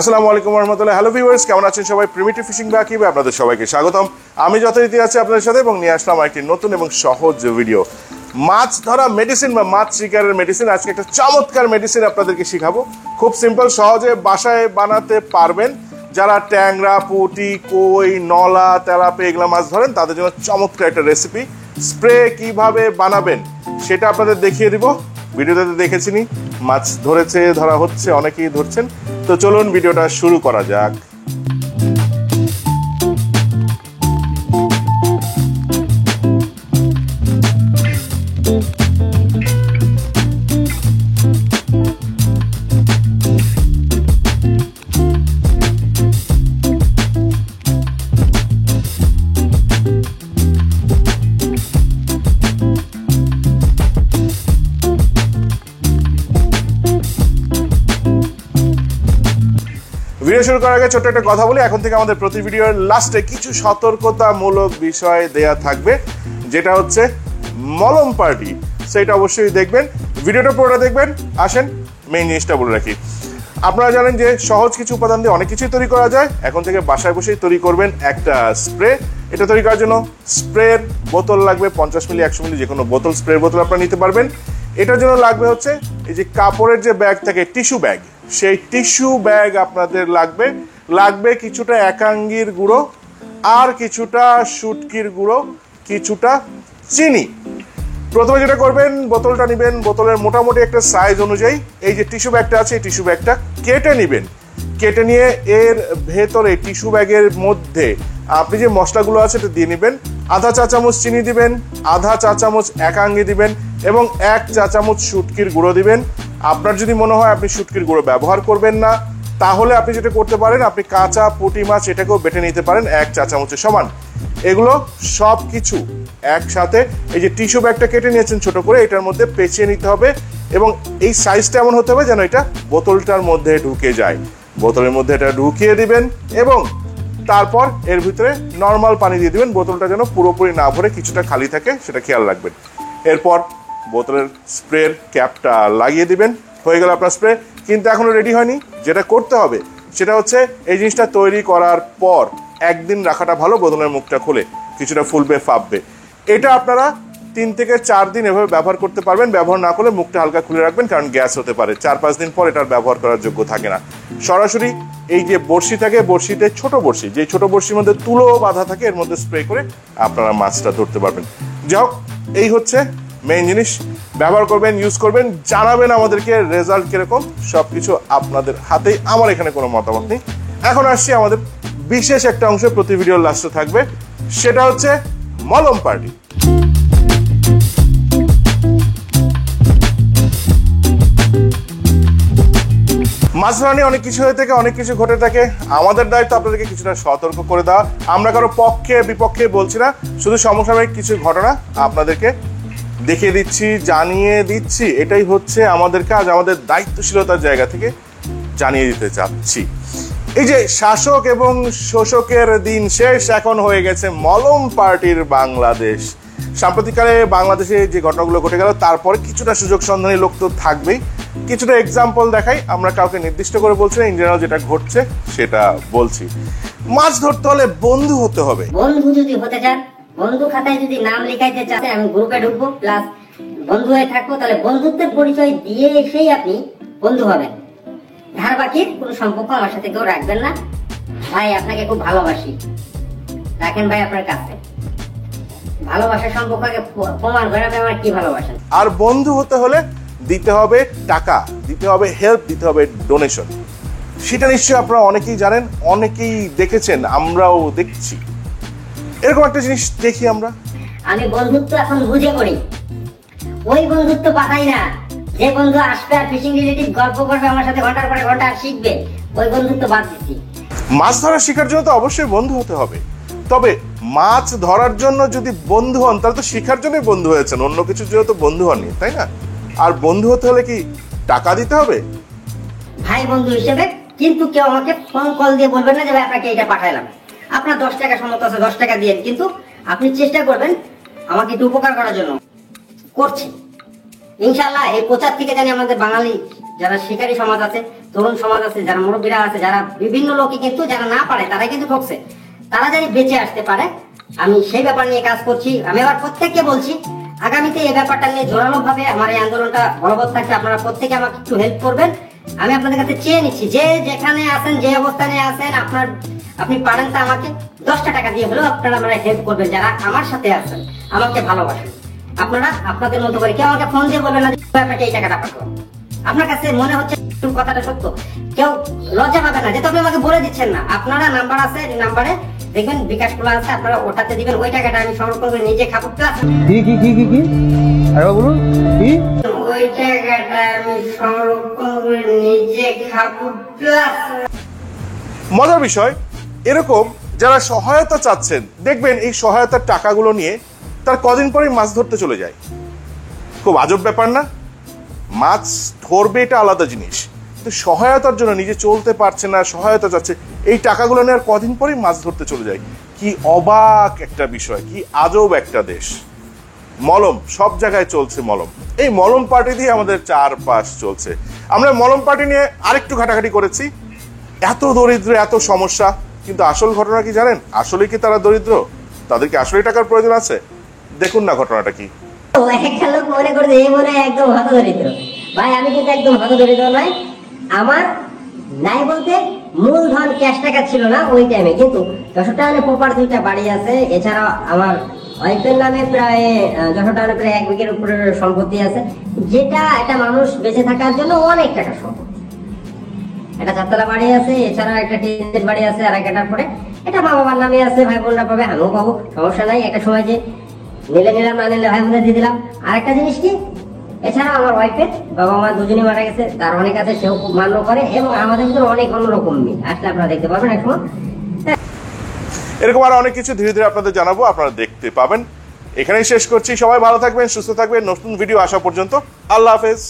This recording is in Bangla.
আসসালামু আলাইকুম ওয়া রাহমাতুল্লাহি। হ্যালো ভিউয়ার্স, কেমন আছেন সবাই? প্রিমিটিভ ফিশিং বাকিবে আপনাদের সবাইকে স্বাগতম। আমি যথারীতি আছি আপনাদের সাথে এবং নিয়ে আসলাম একটি নতুন এবং সহজ ভিডিও। মাছ ধরা মেডিসিন বা মাছ শিকারের মেডিসিন। আজকে একটা চমৎকার মেডিসিন আপনাদেরকে শিখাবো। খুব সিম্পল, সহজে বাসায় বানাতে পারবেন। যারা ট্যাংরা, পুঁটি, কই, নলা, তেলাপিয়া এগুলো মাছ ধরেন তাদের জন্য চমৎকার একটা রেসিপি। স্প্রে কিভাবে বানাবেন সেটা আপনাদের দেখিয়ে দিব। ভিডিওতে দেখেছিনি, মাছ ধরা হচ্ছে, অনেকেই ধরছেন। তো চলুন ভিডিওটা শুরু করা যাক। ভিডিও শুরু করার আগে ছোট্ট একটা কথা বলি, এখন থেকে আমাদের প্রতি ভিডিওর লাস্টে কিছু সতর্কতামূলক বিষয় দেয়া থাকবে, যেটা হচ্ছে মলম পার্টি। সেটা অবশ্যই দেখবেন, ভিডিওটা পুরোটা দেখবেন। আসেন মেইন জিনিসটা বলে রাখি। আপনারা জানেন যে সহজ কিছু উপাদান দিয়ে অনেক কিছুই তৈরি করা যায়। এখন থেকে বাসায় বসেই তৈরি করবেন একটা স্প্রে। এটা তৈরি করার জন্য স্প্রের বোতল লাগবে 50 মিলি, 100 মিলি, যে কোনো বোতল, স্প্রের বোতল আপনারা নিতে পারবেন। এটার জন্য লাগবে হচ্ছে এই যে কাপড়ের যে ব্যাগ থাকে, টিস্যু ব্যাগ, সেই টিস্যু ব্যাগ আপনাদের লাগবে কিছুটা একাঙ্গির গুঁড়ো, আর কিছুটা শুটকির গুঁড়ো, কিছুটা চিনি। প্রথমে যেটা করবেন, বোতলটা নেবেন, বোতলের মোটামুটি একটা সাইজ অনুযায়ী এই যে টিস্যু ব্যাগটা আছে, এই টিস্যু ব্যাগটা কেটে নেবেন। কেটে নিয়ে এর ভেতরে টিস্যু ব্যাগের মধ্যে আপনি যে মশলাগুলো আছে এটা দিয়ে নেবেন। আধা চা চামচ চিনি দিবেন, আধা চা চামচ একাঙ্গি দিবেন এবং 1 চা চামচ শুটকির গুঁড়ো দিবেন। আপনার যদি মনে হয় আপনি শুটকির গুঁড়ো ব্যবহার করবেন না, তাহলে আপনি যেটা করতে পারেন, আপনি কাঁচা পুঁটি মাছ এটাকেও বেটে নিতে পারেন 1 চা চামচের সমান। এগুলো সব কিছু একসাথে এই যে টিস্যু ব্যাগটা কেটে নিয়েছেন ছোট করে, এটার মধ্যে পেঁচিয়ে নিতে হবে এবং এই সাইজটা এমন হতে হবে যেন এটা বোতলটার মধ্যে ঢুকে যায়। বোতলের মধ্যে এটা ঢুকিয়ে দিবেন এবং তারপর এর ভিতরে নর্মাল পানি দিয়ে দিবেন। বোতলটা যেন পুরোপুরি না ভরে কিছুটা খালি থাকে, সেটা খেয়াল রাখবেন। এরপর বোতলের স্প্রের ক্যাপটা লাগিয়ে দিবেন। হয়ে গেল আপনার স্প্রে। কিন্তু এখনো রেডি হয়নি। যেটা করতে হবে সেটা হচ্ছে এই জিনিসটা তৈরি করার পর একদিন রাখাটা ভালো। বোতলের মুখটা খুলে কিছুটা ফুলবে, ফাঁপবে। এটা আপনারা 3 থেকে 4 দিন এভাবে ব্যবহার করতে পারবেন। ব্যবহার না করলে মুখটা হালকা খুলে রাখবেন, কারণ গ্যাস হতে পারে। 4-5 দিন পর এটার ব্যবহার করার যোগ্য থাকে না। সরাসরি এই যে বড়শি থাকে, বড়শিতে ছোট বড়শি, যে ছোট বড়শির মধ্যে তুলো বাঁধা থাকে, এর মধ্যে স্প্রে করে আপনারা মাছটা ধরতে পারবেন। যাই হোক, এই হচ্ছে মেইন জিনিস। ব্যবহার করবেন, ইউজ করবেন, জানাবেন আমাদেরকে রেজাল্ট কিরকম। সবকিছু আপনাদের হাতেই, আমার এখানে কোনো মতামত নেই। এখন আসছি আমাদের বিশেষ একটা অংশ, প্রতি ভিডিওর লাস্টে থাকবে, সেটা হচ্ছে মলম পার্টি। মাছ ধরা নিয়ে অনেক কিছু হয়ে থাকে, অনেক কিছু ঘটে থাকে। আমাদের দায়িত্ব আপনাদেরকে কিছুটা সতর্ক করে দেওয়া। আমরা কারো পক্ষে বিপক্ষে বলছি না, শুধু সমসাময়িক কিছু ঘটনা আপনাদেরকে দেখিয়ে দিচ্ছি, জানিয়ে দিচ্ছি। এটাই হচ্ছে আমাদের কাজ, আমাদের দায়িত্বশীলতার জায়গা থেকে জানিয়ে দিতে চাচ্ছি। এই যে শাসক এবং শোষকের দিন শেষ, এখন হয়ে গেছে মলম পার্টির বাংলাদেশ। সাম্প্রতিককালে বাংলাদেশে যে ঘটনাগুলো ঘটে গেল, তারপরে কিছুটা সুযোগ সন্ধানী লোক তো থাকবেই। কিছুটা এক্সাম্পল দেখাই, আমরা কাউকে নির্দিষ্ট করে বলছি না, ইন জেনারেল যেটা ঘটছে সেটা বলছি। মাছ ধরতে হলে বন্ধু হতে হবে। বন্ধু যদি হতে চান, বন্ধু খাতায় যদি নাম লিখাইতে চান, আমি গ্রুপে ঢুকবো, প্লাস বন্ধু হয়ে থাকবো, তাহলে বন্ধুত্বের পরিচয় দিয়ে এসেই আপনি বন্ধু হবেন। ধার বাকির কোনো সম্পর্ক আমার সাথে কেউ রাখবেন না। ভাই আপনাকে খুব ভালোবাসি, রাখেন ভাই আপনার কাছে। ভালোবাসার সম্পর্ককে প্রমাণ করে আপনি আমার কি ভালোবাসেন। আর বন্ধু হতে হলে দিতে হবে টাকা, দিতে হবে হেল্প, দিতে হবে ডোনেশন। সেটা নিশ্চয়ই আপনারা অনেকেই জানেন, অনেকেই দেখেছেন, আমরাও দেখছি। এরকম একটা জিনিস দেখি আমরা। আমি বন্ধুত্ব এখন বুঝে করি। ওই বন্ধুত্ব পাঠাই না যে বন্ধু আসবে আর ফিশিং রিলেটিভ গল্প করবে আমার সাথে ঘন্টার পরে ঘন্টা আর শিখবে, ওই বন্ধুত্ব বাদ দিচ্ছি। মাছ ধরা শেখার জন্য তো অবশ্যই বন্ধু হতে হবে। তবে মাছ ধরার জন্য যদি বন্ধু হন, তাহলে তো শেখার জন্যই বন্ধু হয়েছেন, অন্য কিছুর জন্য তো বন্ধু হননি, তাই না? আর বন্ধু হতে হলে কি টাকা দিতে হবে? ভাই বন্ধু হিসেবে, কিন্তু কেউ আমাকে ফোন কল দিয়ে বলবেন না যে ভাই আপনাকে এটা পাঠাইলাম। আপনার 10 টাকা সম্মত আছে, 10 টাকা দিয়ে, কিন্তু আপনি চেষ্টা করবেন আমাকে একটু উপকার করার জন্য। করছি ইনশাআল্লাহ। এই প্রচার থেকে জানি আমাদের বাঙালি যারা শিকারী সমাজ আছে, তরুণ সমাজ আছে, যারা মুরব্বীরা আছে, যারা বিভিন্ন লোকই কিন্তু যারা না পারে তারা কিন্তু ঠকছে, তারা যদি বেঁচে আসতে পারে, আমি সেই ব্যাপার নিয়ে কাজ করছি। আমি আবার প্রত্যেককে বলছি আগামীতে এই ব্যাপারটা নিয়ে জোরালো ভাবে আমার এই আন্দোলনটা বলবৎ থাকবে। আপনারা প্রত্যেকে আমাকে একটু হেল্প করবেন। আমি আপনাদের কাছে চেয়ে নিচ্ছি, যে যেখানে আছেন, যে অবস্থানে আছেন, আপনি পারেন তা আমাকে 10টা টাকা দিয়ে হলেও আপনারা আমরা হেল্প করবেন, যারা আমার সাথে আছেন, আমাকে ভালোবাসেন। আপনারা আপনাদের মতো করে কেউ আমাকে ফোন দিয়ে বলবেন না যে আপনাকে এই টাকাটা পাঠাবো। আপনার কাছে মনে হচ্ছে কথাটা সত্য, কেউ লজ্জা পাবে না যে তবে আমাকে বলে দিচ্ছেন না। আপনারা নাম্বার আছে, নাম্বারে দেখবেন বিকাশ খোলা আছে, আপনারা ওটাতে দিবেন। ওই টাকাটা আমি সংরক্ষণ করে নিজে খাবো, প্লাস কি আরে বলুন কি ওই টাকাটা আমি সংরক্ষণ করে নিজে খাবো, প্লাস মজার বিষয়, এরকম যারা সহায়তা চাচ্ছেন, দেখবেন এই সহায়তার টাকাগুলো নিয়ে তার কদিন পরেই মাছ ধরতে চলে যায়। খুব আজব ব্যাপার না? মাছ ধরবে এটা আলাদা জিনিস, কিন্তু সহায়তার জন্য নিজে চলতে পারছে না, সহায়তা চাচ্ছে, এই টাকাগুলো নেওয়ার কদিন পরেই মাছ ধরতে চলে যায়। কি অবাক একটা বিষয়, কি আজব একটা দেশ। মলম সব জায়গায় চলছে, মলম। এই মলম পার্টি দিয়ে আমাদের চারপাশ চলছে। আমরা মলম পার্টি নিয়ে আরেকটু ঘাটাঘাটি করেছি, এত দরিদ্র, এত সমস্যা, কিন্তু আসল ঘটনা কি জানেন? আসলে কি তারা দরিদ্র? তাদেরকে আসলে টাকার প্রয়োজন আছে? দেখুন না ঘটনাটা কি। একটা লোক মনে করছে এই মনে হয় একদম হতদরিদ্র। ভাই আমি কিন্তু একদম হতদরিদ্র নয়। আমার নাই বলতে মূলধন ক্যাশ টাকা ছিল না ওই টাইমে, কিন্তু যশোরটাউনে প্রপার 2টা বাড়ি আছে। এছাড়া আমার ওয়াইফের নামে প্রায় যশোরটাউনে প্রায় 1 বিঘের উপরে সম্পত্তি আছে, যেটা একটা মানুষ বেঁচে থাকার জন্য অনেক টাকা সম্পত্তি। একটা 4তলা বাড়ি আছে, এছাড়া একটা টিনের বাড়ি আছে, আর একটা পরে এটা মা বাবার নামে আছে, ভাই বোনরা পাবে, আমিও পাবো, সমস্যা নাই। একটা সময় যে নিলে নিলাম, না নিলে ভাই বোনদের দিয়ে দিলাম। আর একটা জিনিস কি, এছাড়া আমার ওয়াইফের বাবা মা দুজনই মারা গেছে, তার অনেক আছে, সেও খুব মান্য করে, এবং আমাদের ভিতরে অনেক অন্যরকম মিল। আসলে আপনারা দেখতে পাবেন এক সময়। এরকম আরো অনেক কিছু ধীরে ধীরে আপনাদের জানাবো, আপনারা দেখতে পাবেন। এখানেই শেষ করছি। সবাই ভালো থাকবেন, সুস্থ থাকবেন। নতুন ভিডিও আসা পর্যন্ত আল্লাহ হাফেজ।